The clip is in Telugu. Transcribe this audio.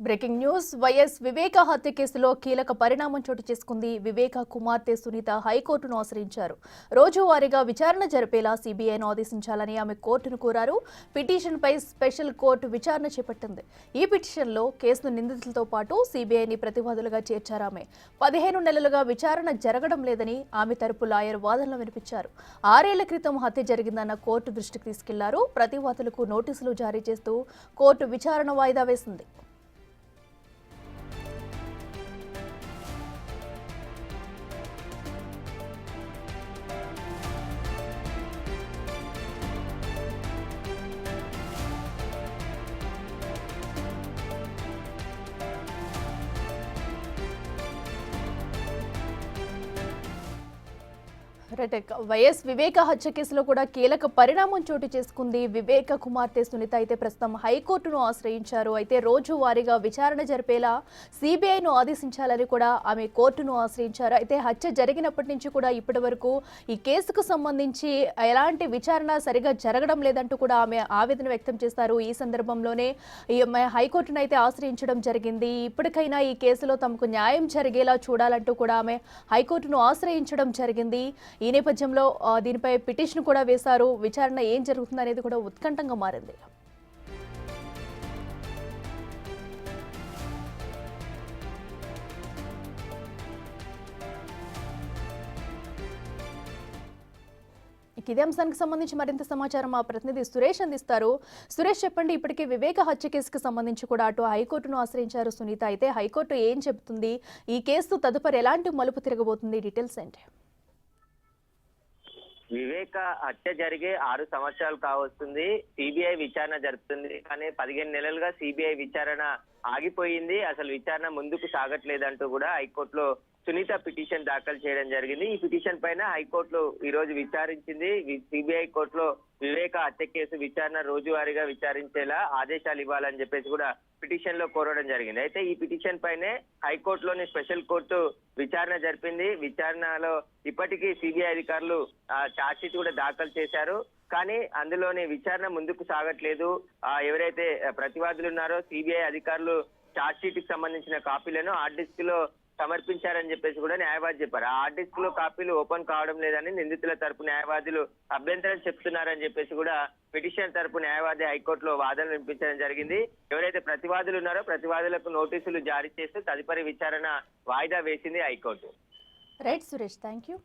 బ్రేకింగ్ న్యూస్ వైఎస్ వివేక హత్య కేసులో కీలక పరిణామం చోటు చేసుకుంది. వివేక కుమార్తె సునీత హైకోర్టును ఆశ్రయించారు. రోజువారీగా విచారణ జరిపేలా సీబీఐను ఆదేశించాలని ఆమె కోర్టును కోరారు. పిటిషన్పై స్పెషల్ కోర్టు విచారణ చేపట్టింది. ఈ పిటిషన్లో కేసును నిందితులతో పాటు సీబీఐని ప్రతివాదులుగా చేర్చారు. ఆమె 15 నెలలుగా విచారణ జరగడం లేదని ఆమె తరపు లాయర్ వాదనలు వినిపించారు. 6 ఏళ్ల క్రితం హత్య జరిగిందన్న కోర్టు దృష్టికి తీసుకెళ్లారు. ప్రతివాదులకు నోటీసులు జారీ చేస్తూ కోర్టు విచారణ వాయిదా వేసింది. వైఎస్ వివేక హత్య కేసులో కూడా కీలక పరిణామం చోటు చేసుకుంది. వివేక కుమార్తె సునీత అయితే ప్రస్తుతం హైకోర్టును ఆశ్రయించారు. అయితే రోజువారీగా విచారణ జరిపేలా సీబీఐను ఆదేశించాలని కూడా ఆమె కోర్టును ఆశ్రయించారు. అయితే హత్య జరిగినప్పటి నుంచి కూడా ఇప్పటి వరకు ఈ కేసుకు సంబంధించి ఎలాంటి విచారణ సరిగా జరగడం లేదంటూ కూడా ఆమె ఆవేదన వ్యక్తం చేస్తారు. ఈ సందర్భంలోనే హైకోర్టును అయితే ఆశ్రయించడం జరిగింది. ఇప్పటికైనా ఈ కేసులో తమకు న్యాయం జరిగేలా చూడాలంటూ కూడా ఆమె హైకోర్టును ఆశ్రయించడం జరిగింది. ఈ నేపథ్యంలో దీనిపై పిటిషన్ కూడా వేశారు. విచారణ ఏం జరుగుతుంది అనేది కూడా ఉత్కంఠంగా మారింది. ఇదే అంశానికి సంబంధించి మరింత సమాచారం మా ప్రతినిధి సురేష్ అందిస్తారు. సురేష్, చెప్పండి, ఇప్పటికే వివేక హత్య కేసుకు సంబంధించి కూడా అటు హైకోర్టును ఆశ్రయించారు సునీత. అయితే హైకోర్టు ఏం చెబుతుంది? ఈ కేసు తదుపరి ఎలాంటి మలుపు తిరగబోతుంది? డీటెయిల్స్ ఏంటి? వివేక హత్య జరిగే 6 సంవత్సరాలు కావస్తుంది. సిబిఐ విచారణ జరుపుతుంది. కానీ 15 నెలలుగా సిబిఐ విచారణ ఆగిపోయింది. అసలు విచారణ ముందుకు సాగట్లేదంటూ కూడా హైకోర్టులో సునీత పిటిషన్ దాఖలు చేయడం జరిగింది. ఈ పిటిషన్ పైన హైకోర్టులో ఈ రోజు విచారించింది. సిబిఐ కోర్టులో వివేక హత్య కేసు విచారణ రోజువారీగా విచారించేలా ఆదేశాలు ఇవ్వాలని చెప్పేసి కూడా పిటిషన్ లో కోరడం జరిగింది. అయితే ఈ పిటిషన్ పైనే హైకోర్టులోని స్పెషల్ కోర్టు విచారణ జరిపింది. విచారణలో ఇప్పటికీ సిబిఐ అధికారులు ఛార్జ్ షీట్ కూడా దాఖలు చేశారు. కానీ అందులోని విచారణ ముందుకు సాగట్లేదు. ఎవరైతే ప్రతివాదులు ఉన్నారో సిబిఐ అధికారులు ఛార్జ్ షీట్ కి సంబంధించిన కాపీలను హార్డ్ డిస్క్ లో సమర్పించారని చెప్పేసి కూడా న్యాయవాది చెప్పారు. ఆ హార్డ్ డిస్క్ లో కాపీలు ఓపెన్ కావడం లేదని నిందితుల తరపు న్యాయవాదులు అభ్యంతరం చెప్తున్నారని చెప్పేసి కూడా పిటిషన్ తరపు న్యాయవాది హైకోర్టులో వాదనలు వినిపించడం జరిగింది. ఎవరైతే ప్రతివాదులు ఉన్నారో ప్రతివాదులకు నోటీసులు జారీ చేస్తూ తదుపరి విచారణ వాయిదా వేసింది high court. Right Suresh, thank you.